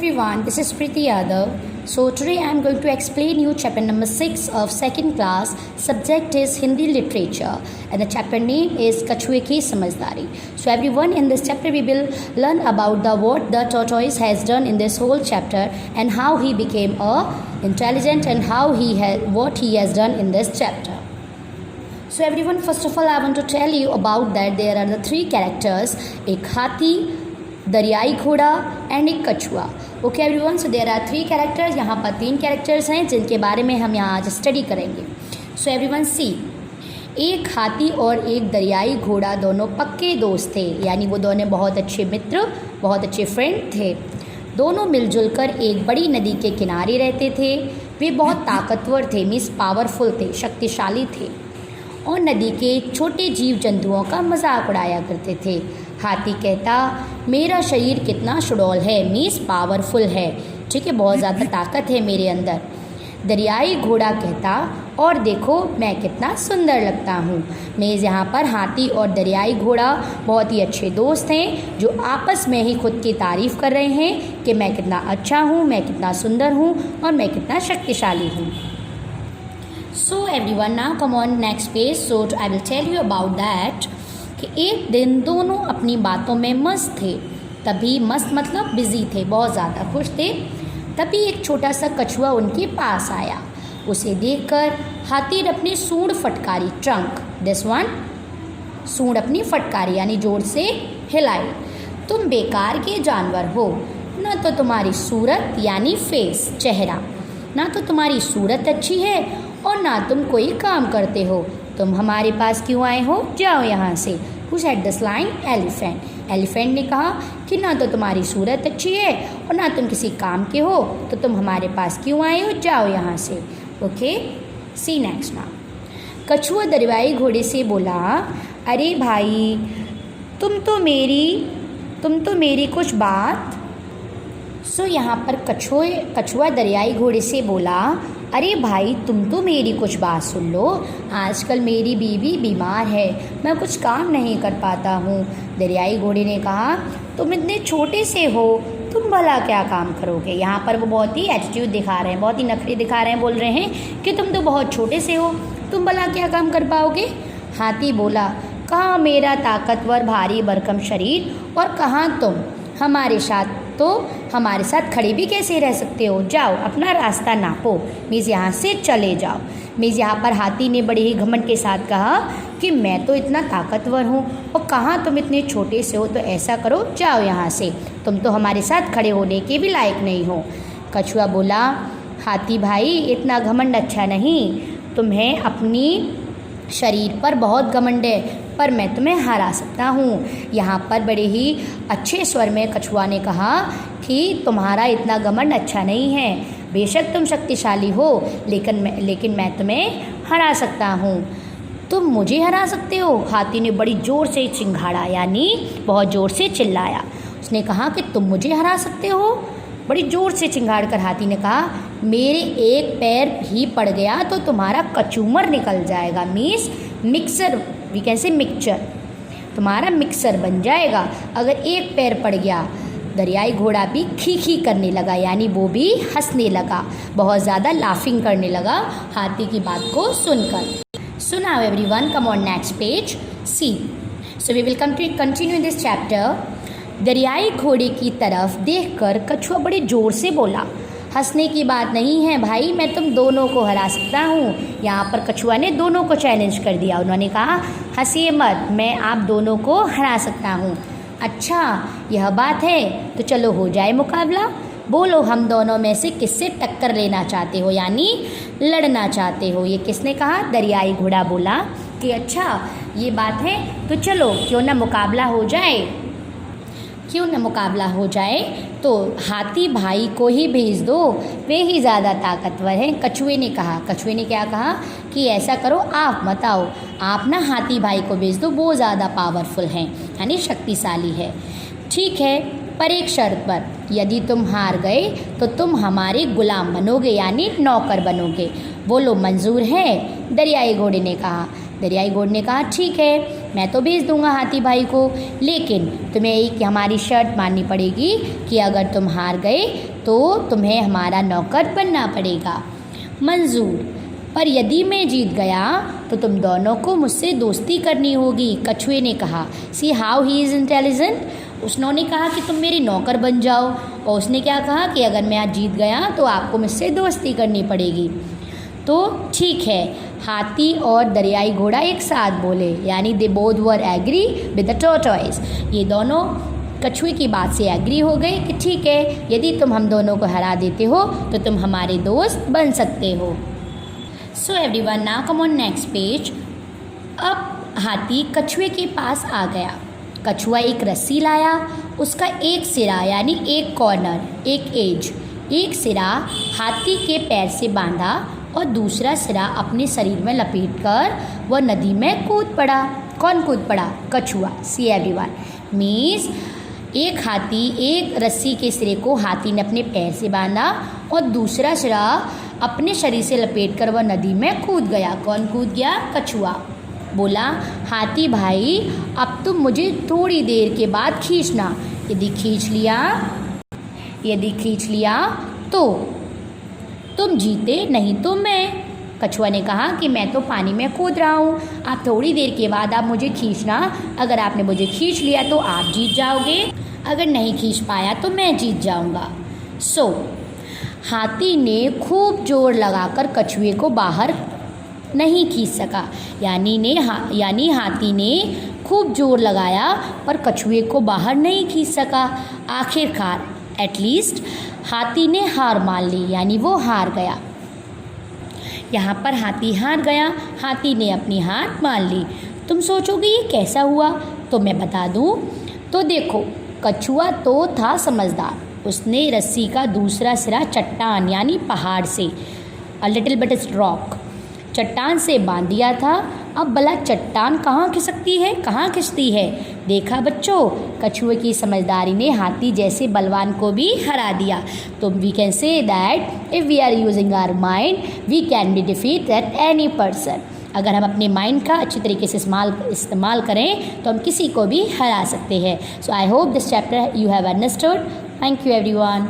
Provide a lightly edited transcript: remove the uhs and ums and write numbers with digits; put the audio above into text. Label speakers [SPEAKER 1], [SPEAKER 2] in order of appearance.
[SPEAKER 1] everyone, this is Preeti Yadav. So today I am going to explain you chapter number 6 of second class. Subject is Hindi literature and the chapter name is Kachue Ki Samajhdari. So everyone, in this chapter we will learn about what the tortoise has done in this whole chapter and how he became intelligent and what he has done in this chapter. So everyone, first of all I want to tell you about that there are the three characters, एक हाथी, दरियाई घोड़ा and एक कछुआ. Okay everyone, so there are three characters. यहाँ पर तीन characters हैं जिनके बारे में हम यहाँ आज स्टडी करेंगे. सो एवरीवन सी, एक हाथी और एक दरियाई घोड़ा दोनों पक्के दोस्त थे, यानी वो दोनों बहुत अच्छे मित्र, बहुत अच्छे फ्रेंड थे. दोनों मिलजुल कर एक बड़ी नदी के किनारे रहते थे. वे बहुत ताकतवर थे, मीन्स पावरफुल थे, शक्तिशाली थे और नदी के छोटे जीव जंतुओं का मजाक उड़ाया करते थे. हाथी कहता, मेरा शरीर कितना सुडौल है, मीन्स पावरफुल है, ठीक है, बहुत ज़्यादा ताकत है मेरे अंदर. दरियाई घोड़ा कहता, और देखो मैं कितना सुंदर लगता हूँ. मीन्स यहाँ पर हाथी और दरियाई घोड़ा बहुत ही अच्छे दोस्त हैं जो आपस में ही खुद की तारीफ़ कर रहे हैं कि मैं कितना अच्छा हूँ, मैं कितना सुंदर हूँ और मैं कितना शक्तिशाली हूँ. So everyone, now come on next page. So I will tell you about that कि एक दिन दोनों अपनी बातों में मस्त थे. तभी मस्त मतलब बिजी थे, बहुत ज़्यादा खुश थे. तभी एक छोटा सा कछुआ उनके पास आया. उसे देखकर हाथी ने अपनी सूंड फटकारी, ट्रंक, दिस वन, सूंड अपनी फटकारी यानी जोर से हिलाई. तुम बेकार के जानवर हो, ना तो तुम्हारी सूरत यानी फेस, चेहरा, ना तो तुम्हारी सूरत अच्छी है और ना तुम कोई काम करते हो. तुम हमारे पास क्यों आए हो, जाओ यहाँ से. Who said this line? Elephant. Elephant ने कहा कि ना तो तुम्हारी सूरत अच्छी है और ना तुम किसी काम के हो, तो तुम हमारे पास क्यों आए हो, जाओ यहाँ से. ओके, सी नेक्स्ट नाउ. कछुआ दरियाई घोड़े से बोला, अरे भाई तुम तो मेरी कुछ बात. सो यहाँ पर कछुआ दरियाई घोड़े से बोला, अरे भाई तुम तो मेरी कुछ बात सुन लो. आजकल मेरी बीवी बीमार है, मैं कुछ काम नहीं कर पाता हूँ. दरियाई घोड़े ने कहा, तुम इतने छोटे से हो, तुम भला क्या काम करोगे. यहाँ पर वो बहुत ही एटीट्यूड दिखा रहे हैं, बहुत ही नखरे दिखा रहे हैं, बोल रहे हैं कि तुम तो बहुत छोटे से हो, तुम भला क्या काम कर पाओगे. हाथी बोला, कहाँ मेरा ताकतवर भारी भरकम शरीर और कहाँ तुम. हमारे साथ खड़े भी कैसे रह सकते हो, जाओ अपना रास्ता नापो, मीज़ यहाँ से चले जाओ. मीज़ यहाँ पर हाथी ने बड़े ही घमंड के साथ कहा कि मैं तो इतना ताकतवर हूँ और कहाँ तुम इतने छोटे से हो, तो ऐसा करो जाओ यहाँ से, तुम तो हमारे साथ खड़े होने के भी लायक नहीं हो. कछुआ बोला, हाथी भाई इतना घमंड अच्छा नहीं, तुम्हें अपनी शरीर पर बहुत घमंड है, पर मैं तुम्हें हरा सकता हूँ. यहाँ पर बड़े ही अच्छे स्वर में कछुआ ने कहा कि तुम्हारा इतना घमंड अच्छा नहीं है, बेशक तुम शक्तिशाली हो, लेकिन मैं तुम्हें हरा सकता हूँ. तुम मुझे हरा सकते हो. हाथी ने बड़ी ज़ोर से चिंघाड़ा, यानी बहुत ज़ोर से चिल्लाया. उसने कहा कि तुम मुझे हरा सकते हो. बड़ी ज़ोर से चिंगाड़ कर हाथी ने कहा, मेरे एक पैर भी पड़ गया तो तुम्हारा कचूमर निकल जाएगा, means mixer, we can say mixture, तुम्हारा मिक्सर बन जाएगा अगर एक पैर पड़ गया. दरियाई घोड़ा भी खी करने लगा, यानी वो भी हंसने लगा, बहुत ज़्यादा लाफिंग करने लगा हाथी की बात को सुनकर. So now everyone, come on next page. See, so we will continue in this chapter. दरियाई घोड़े की तरफ देखकर कछुआ बड़े ज़ोर से बोला, हंसने की बात नहीं है भाई, मैं तुम दोनों को हरा सकता हूँ. यहाँ पर कछुआ ने दोनों को चैलेंज कर दिया. उन्होंने कहा, हंसिए मत, मैं आप दोनों को हरा सकता हूँ. अच्छा यह बात है, तो चलो हो जाए मुकाबला. बोलो हम दोनों में से किससे टक्कर लेना चाहते हो, यानी लड़ना चाहते हो. ये किसने कहा, दरियाई घोड़ा बोला कि अच्छा ये बात है, तो चलो क्यों ना मुकाबला हो जाए, तो हाथी भाई को ही भेज दो, वे ही ज़्यादा ताकतवर हैं. कछुए ने क्या कहा कि ऐसा करो, आप मत आओ, आप ना हाथी भाई को भेज दो, वो ज़्यादा पावरफुल हैं, यानी शक्तिशाली है. ठीक है, पर एक शर्त पर, यदि तुम हार गए तो तुम हमारे गुलाम बनोगे, यानी नौकर बनोगे. बोलो मंजूर है. दरियाई घोड़े ने कहा, ठीक है, मैं तो भेज दूंगा हाथी भाई को, लेकिन तुम्हें एक हमारी शर्त माननी पड़ेगी कि अगर तुम हार गए तो तुम्हें हमारा नौकर बनना पड़ेगा। मंजूर, पर यदि मैं जीत गया तो तुम दोनों को मुझसे दोस्ती करनी होगी, कछुए ने कहा। See how he is intelligent. उसने कहा कि तुम मेरे नौकर बन जाओ, और उसने क्या कहा कि अगर मैं आज जीत गया तो आपको मुझसे दोस्ती करनी पड़ेगी। तो ठीक है, हाथी और दरियाई घोड़ा एक साथ बोले, यानी they both were agree with the tortoise. ये दोनों कछुए की बात से एग्री हो गए कि ठीक है, यदि तुम हम दोनों को हरा देते हो तो तुम हमारे दोस्त बन सकते हो। So everyone, now come on next page. अब हाथी कछुए के पास आ गया। कछुआ एक रस्सी लाया, उसका एक सिरा यानी एक कॉर्नर, एक एज, एक सिरा हाथी के पैर से बांधा और दूसरा सिरा अपने शरीर में लपेटकर वह नदी में कूद पड़ा। कौन कूद पड़ा? कछुआ। सी एवरीवन, मीन्स एक रस्सी के सिरे को हाथी ने अपने पैर से बांधा और दूसरा सिरा अपने शरीर से लपेटकर वह नदी में कूद गया। कौन कूद गया? कछुआ। बोला, हाथी भाई अब तुम मुझे थोड़ी देर के बाद खींचना, यदि खींच लिया तो तुम जीते, नहीं तो मैं। कछुआ ने कहा कि मैं तो पानी में कूद रहा हूँ, आप थोड़ी देर के बाद आप मुझे खींचना। अगर आपने मुझे खींच लिया तो आप जीत जाओगे, अगर नहीं खींच पाया तो मैं जीत जाऊँगा। सो हाथी ने खूब जोर लगाकर कछुए को बाहर नहीं खींच सका, यानी हाथी ने खूब जोर लगाया पर कछुए को बाहर नहीं खींच सका। आखिरकार एटलीस्ट हाथी ने हार मान ली, यानी वो हार गया। यहाँ पर हाथी हार गया, हाथी ने अपनी हार मान ली। तुम सोचोगे ये कैसा हुआ? तो मैं बता दूँ। तो देखो, कछुआ तो था समझदार, उसने रस्सी का दूसरा सिरा चट्टान यानी पहाड़ से, अ लिटिल बिट रॉक, चट्टान से बांध दिया था। अब भला चट्टान कहाँ खिसकती है? देखा बच्चों, कछुए की समझदारी ने हाथी जैसे बलवान को भी हरा दिया। तो we can say that if we are using our mind we can be defeat at any person. अगर हम अपने माइंड का अच्छी तरीके से इस्तेमाल करें तो हम किसी को भी हरा सकते हैं। So I hope this chapter you have understood. Thank you everyone.